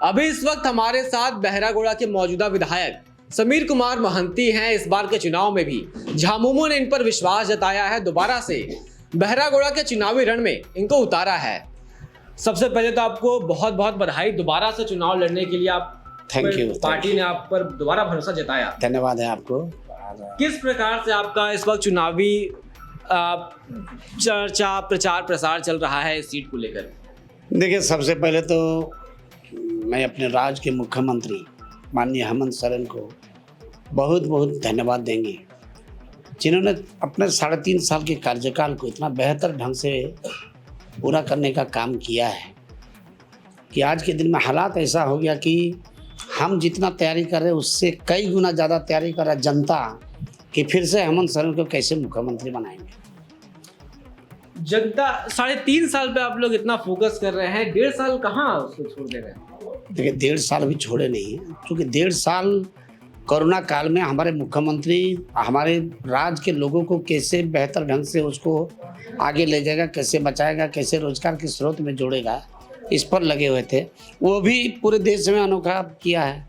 अभी इस वक्त हमारे साथ बहरागोड़ा के मौजूदा विधायक समीर कुमार महंती हैं। इस बार के चुनाव में भी झामुमो ने इन पर विश्वास जताया है, दोबारा से बहरागोड़ा के चुनावी रण में इनको उतारा है। सबसे पहले तो आपको बहुत बहुत बधाई, दोबारा से चुनाव लड़ने के लिए आप थैंक यू। पार्टी ने आप पर दोबारा भरोसा जताया, धन्यवाद है आपको। किस प्रकार से आपका इस वक्त चुनावी चर्चा प्रचार प्रसार चल रहा है इस सीट को लेकर? देखिए, सबसे पहले तो मैं अपने राज्य के मुख्यमंत्री माननीय हेमंत सोरेन को बहुत बहुत धन्यवाद देंगे, जिन्होंने अपने 3.5 साल के कार्यकाल को इतना बेहतर ढंग से पूरा करने का काम किया है कि आज के दिन में हालात ऐसा हो गया कि हम जितना तैयारी कर रहे हैं उससे कई गुना ज़्यादा तैयारी कर रहा जनता कि फिर से हेमंत सोरेन को कैसे मुख्यमंत्री बनाएंगे। जनता 3.5 साल पे आप लोग इतना फोकस कर रहे हैं, 1.5 साल कहाँ उसको छोड़ दे रहे हैं? देखिए, 1.5 साल भी छोड़े नहीं हैं, क्योंकि 1.5 साल कोरोना काल में हमारे मुख्यमंत्री हमारे राज्य के लोगों को कैसे बेहतर ढंग से उसको आगे ले जाएगा, कैसे बचाएगा, कैसे रोजगार के स्रोत में जोड़ेगा, इस पर लगे हुए थे। वो भी पूरे देश में अनोखा किया है।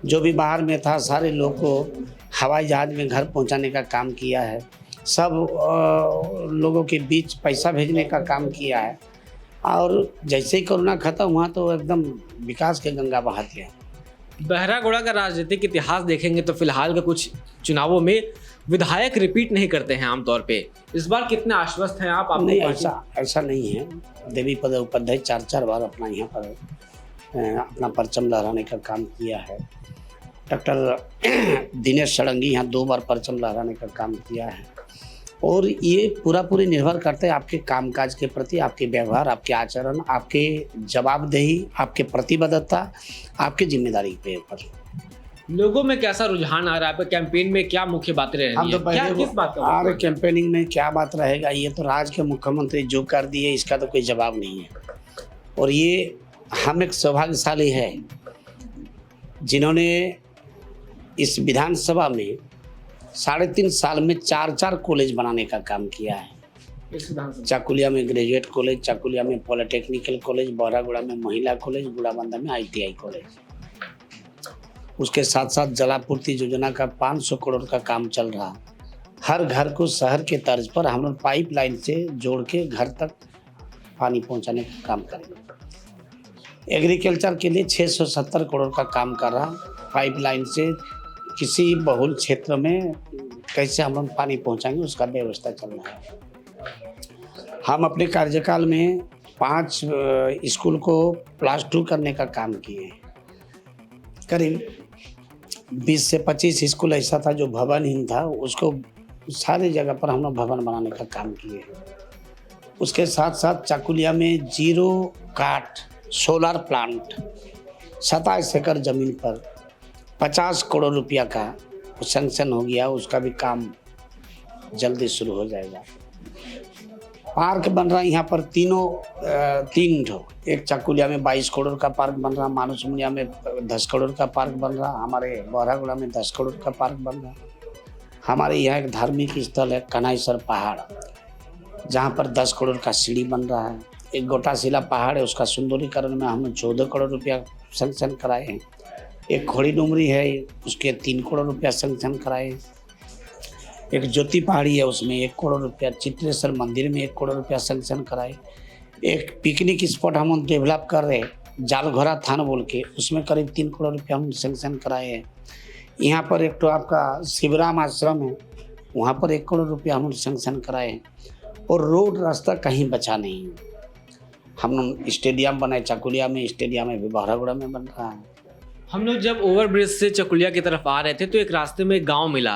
जो भी बाहर में था सारे लोग को हवाई जहाज में घर पहुंचाने का काम किया है, सब लोगों के बीच पैसा भेजने का काम किया है, और जैसे ही कोरोना खत्म हुआ तो एकदम विकास के गंगा बहा दिया। बहरागोड़ा का राजनीतिक इतिहास देखेंगे तो फिलहाल के कुछ चुनावों में विधायक रिपीट नहीं करते हैं आमतौर पे। इस बार कितने आश्वस्त हैं आप? नहीं, ऐसा नहीं है। देवी पद उपाध्याय 4 बार अपना यहाँ पर अपना परचम लहराने का काम किया है। डॉक्टर दिनेश षडंगी यहाँ 2 बार परचम लहराने का काम किया है। और ये पूरी निर्भर करते हैं आपके कामकाज के प्रति, आपके व्यवहार, आपके आचरण, आपके जवाबदेही, आपके प्रतिबद्धता, आपकी जिम्मेदारी पे ऊपर। लोगों में कैसा रुझान आ रहा है? कैंपेन में क्या मुख्य बातें रह रही है? किस बात का? कैंपेनिंग में क्या बात रहेगा, ये तो राज्य के मुख्यमंत्री जो कर दिए इसका तो कोई जवाब नहीं है। और ये हम एक सौभाग्यशाली है जिन्होंने इस विधानसभा में 3.5 साल में 4 कॉलेज बनाने का काम किया है। चाकुलिया में ग्रेजुएट कॉलेज, चाकुलिया में पॉलिटेक्निकल कॉलेज, बहरागोड़ा में महिला कॉलेज, गुड़ाबंदा में ITI कॉलेज। उसके साथ साथ जलापूर्ति योजना का 500 करोड़ का काम चल रहा। हर घर को शहर के तर्ज पर हम लोग पाइपलाइन से जोड़ के घर तक पानी पहुंचाने का काम करेंगे। एग्रीकल्चर के लिए 670 करोड़ का काम कर रहा, पाइपलाइन से किसी बहुल क्षेत्र में कैसे हम लोग पानी पहुंचाएंगे उसका व्यवस्था चल रहा है। हम अपने कार्यकाल में 5 स्कूल को +2 करने का काम किए हैं। करीब 20 से 25 स्कूल ऐसा था जो भवनहीन था, उसको सारी जगह पर हम लोग भवन बनाने का काम किए हैं। उसके साथ साथ चाकुलिया में 0 काट सोलर प्लांट 27 एकड़ ज़मीन पर 50 करोड़ रुपया का सैंक्शन हो गया, उसका भी काम जल्दी शुरू हो जाएगा। पार्क बन रहा है यहाँ पर 3 ठो। एक चाकुलिया में 22 करोड़ का पार्क बन रहा, मानुसमुनिया में 10 करोड़ का पार्क बन रहा, हमारे बहरागोड़ा में 10 करोड़ का पार्क बन रहा। हमारे यहाँ एक धार्मिक स्थल है कन्हाईसर पहाड़, जहाँ पर 10 करोड़ का सीढ़ी बन रहा है। एक गोटाशिला पहाड़ है, उसका सुंदरीकरण में हमने 14 करोड़ रुपया सैंक्शन कराए हैं। एक घोड़ी डुमरी है, उसके 3 करोड़ रुपया सैंक्शन कराए। एक ज्योति पहाड़ी है, उसमें 1 करोड़ रुपया। चित्रेश्वर मंदिर में 1 करोड़ रुपया सैंक्शन कराए। एक पिकनिक स्पॉट हम डेवलप कर रहे जालघोरा थान बोल के, उसमें करीब 3 करोड़ रुपया हम सैंक्शन कराए हैं। यहाँ पर एक तो आपका शिवराम आश्रम है, वहाँ पर 1 करोड़ रुपया हम सैंक्शन कराए हैं। और रोड रास्ता कहीं बचा नहीं। हम लोग स्टेडियम बनाए, चाकुलिया में स्टेडियम है, बहरागोड़ा में बन रहा है। हम लोग जब ओवरब्रिज से चकुलिया की तरफ आ रहे थे तो एक रास्ते में गांव मिला,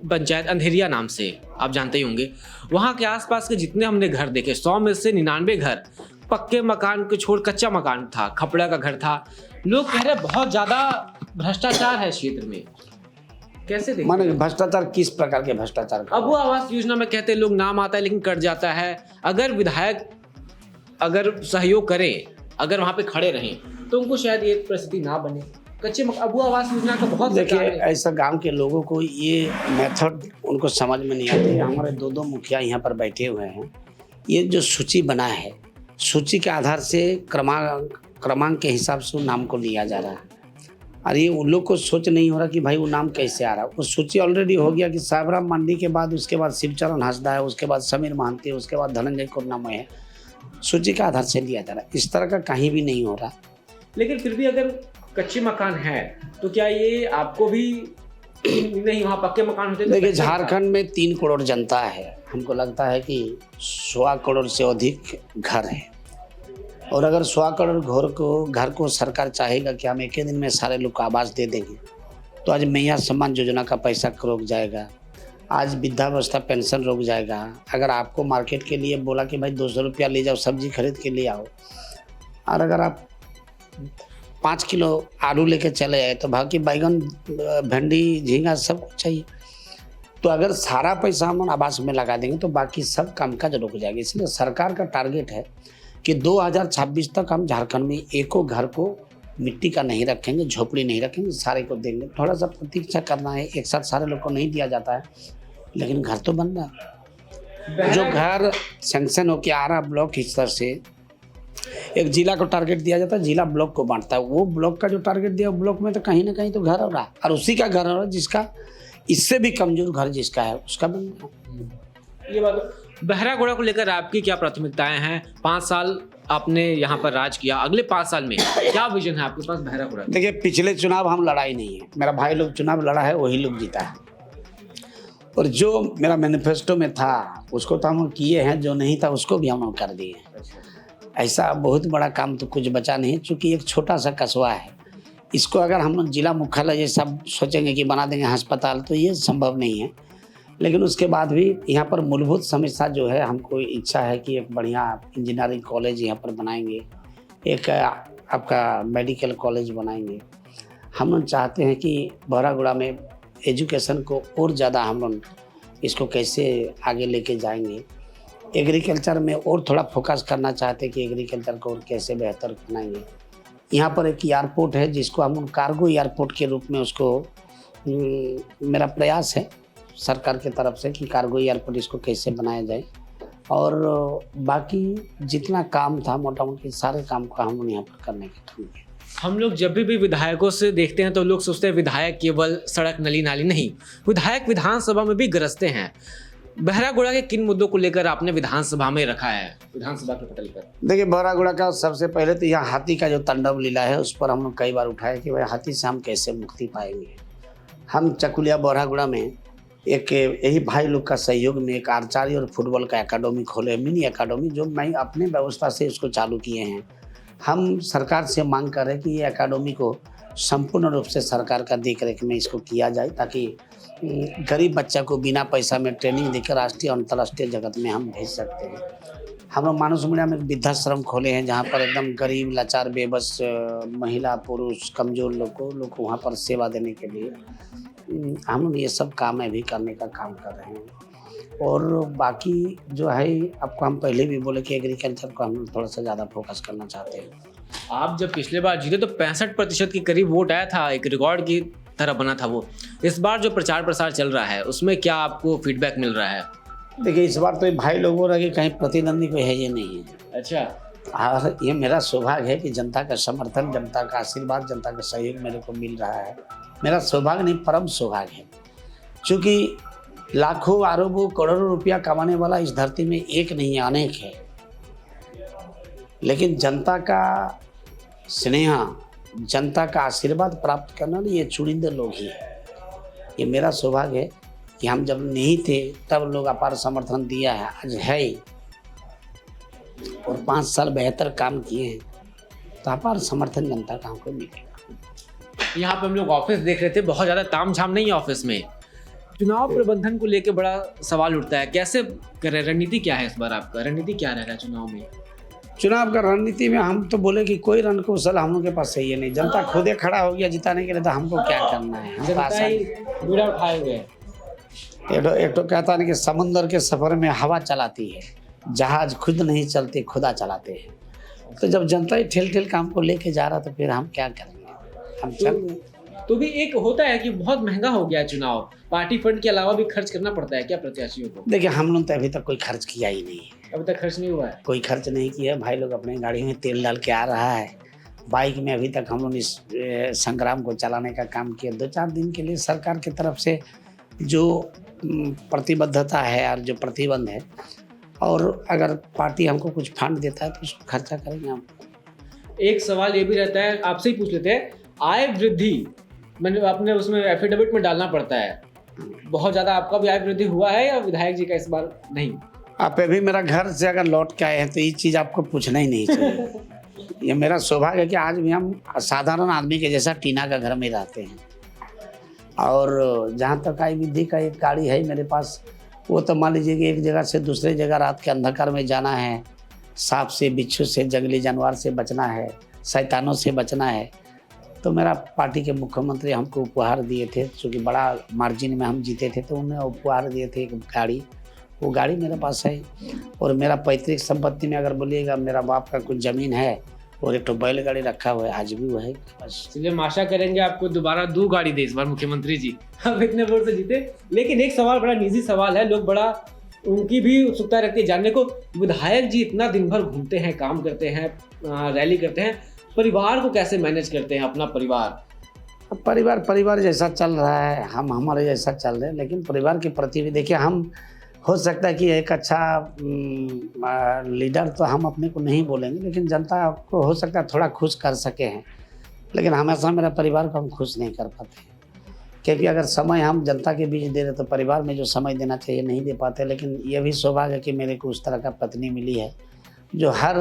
पंचायत अंधेरिया नाम से, आप जानते ही होंगे। वहाँ के आसपास के जितने हमने घर देखे, 100 में से 99 घर पक्के मकान को छोड़ कच्चा मकान था, खपड़ा का घर था। लोग कह रहे बहुत ज़्यादा भ्रष्टाचार है क्षेत्र में। कैसे देखते? माने भ्रष्टाचार किस प्रकार के भ्रष्टाचार? अब वो आवास योजना में कहते लोग नाम आता है लेकिन कट जाता है। अगर विधायक अगर सहयोग करें, अगर वहाँ पे खड़े रहें तो उनको शायद ये परिस्थिति ना बने। कच्चे अबू आवास योजना का बहुत देखिए, ऐसा गांव के लोगों को ये मेथड उनको समझ में नहीं आती। हमारे 2 मुखिया यहाँ पर बैठे हुए हैं। ये जो सूची बना है, सूची के आधार से क्रमांक क्रमांक के हिसाब से वो नाम को लिया जा रहा है। और ये उन लोग को सोच नहीं हो रहा कि भाई वो नाम कैसे आ रहा है। वो सोची ऑलरेडी हो गया कि साहबराम मांडी के बाद उसके बाद शिवचरण हांसदा है, उसके बाद समीर महांती, उसके बाद धनंजय कुरनामय है। सूची का आधार से लिया जा रहा है, इस तरह का कहीं भी नहीं हो रहा। लेकिन फिर भी अगर कच्चे मकान है तो क्या ये आपको भी नहीं, वहाँ पक्के मकान होते? देखिए झारखंड में 3 करोड़ जनता है, हमको लगता है कि 1.25 करोड़ से अधिक घर है। और अगर 1.25 करोड़ घर को सरकार चाहेगा कि हम एक ही दिन में सारे लोग को आवास दे देंगे, तो आज मैया सम्मान योजना का पैसा रुक जाएगा, आज वृद्धावस्था पेंशन रुक जाएगा। अगर आपको मार्केट के लिए बोला कि भाई 200 रुपया ले जाओ सब्जी खरीद के ले आओ, और अगर आप 5 किलो आलू लेके चले आए तो बाकी बैगन, भिंडी, झींगा सब कुछ चाहिए। तो अगर सारा पैसा हम आवास में लगा देंगे तो बाकी सब कामकाज रुक जाएगा। इसलिए सरकार का टारगेट है कि 2026 तक हम झारखंड में एको घर को मिट्टी का नहीं रखेंगे, झोपड़ी नहीं रखेंगे, सारे को देंगे। थोड़ा सा प्रतीक्षा करना है, एक साथ सारे लोग को नहीं दिया जाता है, लेकिन घर तो बन रहा है। जो घर सैंक्शन होके आ रहा ब्लॉक स्तर से, एक जिला को टारगेट दिया जाता है, जिला ब्लॉक को बांटता है। वो ब्लॉक का जो टारगेट दिया ब्लॉक में तो कहीं ना कहीं तो घर हो रहा है, और उसी का घर हो रहा है जिसका इससे भी कमजोर घर जिसका है उसका बन रहा। ये बात। बहरागोड़ा को लेकर आपकी क्या प्राथमिकताएं हैं? 5 साल आपने यहाँ पर राज किया, अगले 5 साल में क्या विजन है आपके पास बहरागोड़ा? देखिए पिछले चुनाव हम लड़ाई नहीं है, मेरा भाई लोग चुनाव लड़ा है, वही लोग जीता है। और जो मेरा मैनिफेस्टो में था उसको तो हम किए हैं, जो नहीं था उसको भी हम कर दिए। ऐसा बहुत बड़ा काम तो कुछ बचा नहीं, चूँकि एक छोटा सा कस्बा है, इसको अगर हम जिला मुख्यालय ये सब सोचेंगे कि बना देंगे अस्पताल, तो ये संभव नहीं है। लेकिन उसके बाद भी यहाँ पर मूलभूत समस्या जो है, हमको इच्छा है कि एक बढ़िया इंजीनियरिंग कॉलेज यहाँ पर बनाएंगे, एक आपका मेडिकल कॉलेज बनाएंगे। हम लोग चाहते हैं कि बहरागोड़ा में एजुकेशन को और ज़्यादा हम लोग इसको कैसे आगे लेके जाएंगे। एग्रीकल्चर में और थोड़ा फोकस करना चाहते हैं कि एग्रीकल्चर को और कैसे बेहतर बनाएंगे। यहाँ पर एक एयरपोर्ट है जिसको हम कार्गो एयरपोर्ट के रूप में उसको मेरा प्रयास है सरकार की तरफ से कि कार्गो एयरपोर्ट इसको कैसे बनाया जाए। और बाकी जितना काम था मोटा मोटी सारे काम को हम लोग यहाँ पर करने के ठान है। हम लोग जब भी विधायकों से देखते हैं तो लोग सोचते हैं विधायक केवल सड़क नली नाली नहीं, विधायक विधानसभा में भी गरजते हैं। बहरागोड़ा के किन मुद्दों को लेकर आपने विधानसभा में रखा है, विधानसभा के पटल पर? देखिए बहरागोड़ा का सबसे पहले तो यहाँ हाथी का जो तांडव लीला है उस पर हम लोग कई बार उठाए कि भाई हाथी से हम कैसे मुक्ति पाएंगे। हम चकुलिया बहरागोड़ा में एक यही भाई लोग का सहयोग में एक आर्चरी और फुटबॉल का एकेडमी खोले, मिनी एकेडमी, जो मैं अपने व्यवस्था से इसको चालू किए हैं। हम सरकार से मांग कर रहे हैं कि ये एकेडमी को संपूर्ण रूप से सरकार का देख रेख में इसको किया जाए, ताकि गरीब बच्चा को बिना पैसा में ट्रेनिंग देकर राष्ट्रीय और अंतर्राष्ट्रीय जगत में हम भेज सकते हैं। हम लोग मानस मीडिया में वृद्धाश्रम खोले हैं जहाँ पर एकदम गरीब, लाचार, बेबस महिला, पुरुष, कमजोर लोग को वहाँ पर सेवा देने के लिए हम लोग ये सब काम भी करने का काम कर रहे हैं। और बाकी जो है आपको हम पहले भी बोले कि एग्रीकल्चर को हम थोड़ा सा ज़्यादा फोकस करना चाहते हैं। आप जब पिछले बार जीते तो 65% के करीब वोट आया था, एक रिकॉर्ड की तरह बना था वो। इस बार जो प्रचार प्रसार चल रहा है उसमें क्या आपको फीडबैक मिल रहा है? देखिए इस बार तो भाई लोगों रहा कि कहीं प्रतिद्वंदी कोई है ये नहीं है। अच्छा। और ये मेरा सौभाग्य है कि जनता का समर्थन, जनता का आशीर्वाद, जनता का सहयोग मेरे को मिल रहा है। मेरा सौभाग्य नहीं, परम सौभाग्य है, क्योंकि लाखों अरबों करोड़ों रुपया कमाने वाला इस धरती में एक नहीं अनेक है, लेकिन जनता का स्नेह, जनता का आशीर्वाद प्राप्त करना ये चुनिंदे लोग ही है। ये मेरा सौभाग्य है कि हम जब नहीं थे तब लोग अपार समर्थन दिया है, आज है, और 5 साल बेहतर काम किए हैं तो अपार समर्थन जनता का हमको मिलेगा। यहाँ पे हम लोग ऑफिस देख रहे थे, बहुत ज़्यादा तामझाम नहीं है ऑफिस में। चुनाव प्रबंधन को लेकर बड़ा सवाल उठता है, कैसे करें, रणनीति क्या है इस बार आपका, रणनीति क्या रहेगा चुनाव में? चुनाव का रणनीति में हम तो बोले कि कोई रणकौशल हम लोग के पास सही है नहीं। जनता खुदे खड़ा हो गया जिताने के लिए, तो हमको क्या करना है? बीड़ा उठाए हुए एक तो कहता है कि समुंदर के सफर में हवा चलाती है, जहाज खुद नहीं चलते खुदा चलाते हैं। तो जब जनता ही ठेल ठेल काम को लेके जा रहा तो फिर हम क्या करेंगे? हम चल तो भी एक होता है कि बहुत महंगा हो गया चुनाव, पार्टी फंड के अलावा भी खर्च करना पड़ता है क्या प्रत्याशियों को? देखिए हम लोग तो अभी तक कोई खर्च किया ही नहीं है। अभी तक खर्च नहीं हुआ है? कोई खर्च नहीं किया। भाई लोग अपने गाड़ी में तेल डाल के आ रहा है, बाइक में अभी तक हम लोग इस संग्राम को चलाने का काम किया। 2-4 दिन के लिए सरकार की तरफ से जो प्रतिबद्धता है और जो प्रतिबंध है, और अगर पार्टी हमको कुछ फंड देता है तो उसको खर्चा करेंगे हम। एक सवाल ये भी रहता है, आपसे ही पूछ लेते हैं, आय वृद्धि मैंने आपने उसमें एफिडेविट में डालना पड़ता है, बहुत ज़्यादा आपका भी आय वृद्धि हुआ है या विधायक जी का इस बार नहीं? आप अभी मेरा घर से अगर लौट के आए हैं तो ये चीज़ आपको पूछना ही नहीं चाहिए। ये मेरा सौभाग्य है कि आज भी हम साधारण आदमी के जैसा टीना का घर में रहते हैं। और जहाँ तक आय वृद्धि का एक गाड़ी है मेरे पास, वो तो मान लीजिए कि एक जगह से दूसरे जगह रात के अंधकार में जाना है, सांप से, बिच्छू से, जंगली जानवर से बचना है, शैतानों से बचना है, तो मेरा पार्टी के मुख्यमंत्री हमको उपहार दिए थे, चूँकि बड़ा मार्जिन में हम जीते थे तो उन्हें उपहार दिए थे एक गाड़ी। वो गाड़ी मेरे पास है। और मेरा पैतृक संपत्ति में अगर बोलिएगा, मेरा बाप का कुछ ज़मीन है और एक तो बैलगाड़ी रखा हुआ है, आज भी वो है बस। इसलिए हम आशा करेंगे आपको दोबारा 2 गाड़ी दे इस बार मुख्यमंत्री जी, अब इतने वोट से जीते। लेकिन एक सवाल, बड़ा निजी सवाल है, लोग बड़ा उनकी भी उत्सुकता रहती है जानने को, विधायक जी इतना दिन भर घूमते हैं, काम करते हैं, रैली करते हैं, परिवार को कैसे मैनेज करते हैं अपना परिवार? परिवार जैसा चल रहा है, हम हमारे जैसा चल रहे हैं, लेकिन परिवार के प्रति भी देखिए, हम हो सकता है कि एक अच्छा लीडर तो हम अपने को नहीं बोलेंगे, लेकिन जनता को हो सकता है थोड़ा खुश कर सके हैं, लेकिन हमेशा मेरा परिवार को हम खुश नहीं कर पाते, क्योंकि अगर समय हम जनता के बीच दे रहे तो परिवार में जो समय देना चाहिए नहीं दे पाते। लेकिन ये भी सौभाग्य है कि मेरे को उस तरह का पत्नी मिली है जो हर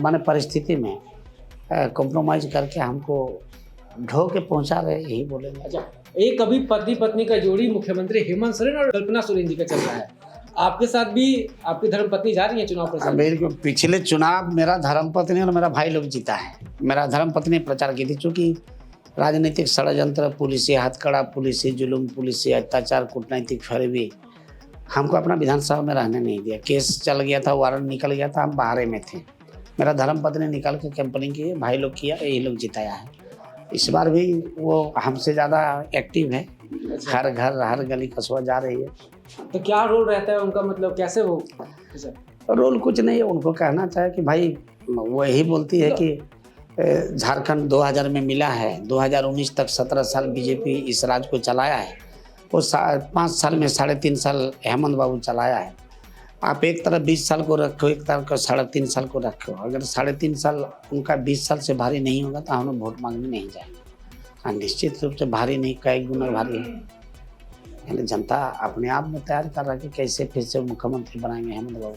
माने परिस्थिति में कॉम्प्रोमाइज़ करके हमको ढो के पहुंचा रहे, यही बोलेंगे। अच्छा, एक कभी पति पत्नी का जोड़ी मुख्यमंत्री हेमंत सोरेन और कल्पना सोरेन जी का चल रहा है, आपके साथ भी आपकी धर्मपत्नी जा रही है चुनाव प्रचार? मेरे को पिछले चुनाव मेरा धर्मपत्नी और मेरा भाई लोग जीता है। मेरा धर्मपत्नी प्रचार की थी, चूँकि राजनीतिक षड्यंत्र, पुलिसी हथकड़ा, पुलिसी जुलूम, पुलिसी अत्याचार, कूटनीतिक फरेबी हमको अपना विधानसभा में रहने नहीं दिया। केस चल गया था, वारंट निकल गया था, हम बाहर में थे। मेरा धर्मपत्नी निकाल के कैंपनिंग की, भाई लोग किया, यही लोग जिताया है। इस बार भी वो हमसे ज़्यादा एक्टिव है, हर घर हर गली कस्बा जा रही है। तो क्या रोल रहता है उनका, मतलब कैसे वो? रोल कुछ नहीं है, उनको कहना चाहे कि भाई, वो यही बोलती है कि झारखंड 2000 में मिला है, 2019 तक 17 साल बीजेपी इस राज्य को चलाया है, वो 5 साल में 3.5 साल हेमंत बाबू चलाया है। आप एक तरफ 20 साल को रखो, एक तरफ 3.5 साल को रखो, अगर 3.5 साल उनका 20 साल से भारी नहीं होगा तो हम लोग वोट मांगने नहीं जाएंगे। हाँ, निश्चित रूप से भारी नहीं, कई गुना भारी है, यानी जनता अपने आप में तैयार कर रहा है कि कैसे फिर से मुख्यमंत्री बनाएंगे हेमंत बाबू।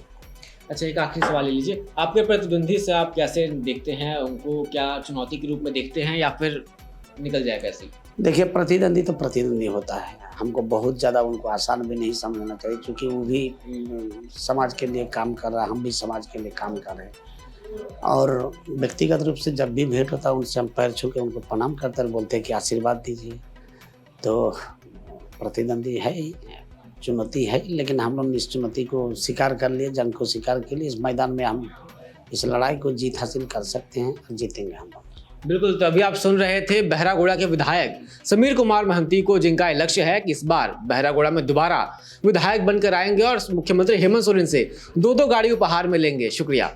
अच्छा, एक आखिरी सवाल ले लीजिए, आपके प्रतिद्वंदी से आप कैसे देखते हैं उनको, क्या चुनौती के रूप में देखते हैं या फिर निकल जाएगा ऐसे? देखिए, प्रतिद्वंदी तो प्रतिद्वंदी होता है, हमको बहुत ज़्यादा उनको आसान भी नहीं समझना चाहिए, क्योंकि वो भी समाज के लिए काम कर रहा है, हम भी समाज के लिए काम कर रहे हैं। और व्यक्तिगत रूप से जब भी भेंट होता है उनसे हम पैर छू के उनको प्रणाम करते हैं, बोलते हैं कि आशीर्वाद दीजिए। तो प्रतिद्वंदी है, चुनौती है, लेकिन हम लोग इस चुनौती को स्वीकार कर लिए, जंग को स्वीकार के लिए, इस मैदान में हम इस लड़ाई को जीत हासिल कर सकते हैं और जीतेंगे हम लोग। बिल्कुल, तो अभी आप सुन रहे थे बहरागोड़ा के विधायक समीर कुमार महंती को, जिनका लक्ष्य है कि इस बार बहरागोड़ा में दोबारा विधायक बनकर आएंगे और मुख्यमंत्री हेमंत सोरेन से 2-2 गाड़ी उपहार में लेंगे। शुक्रिया।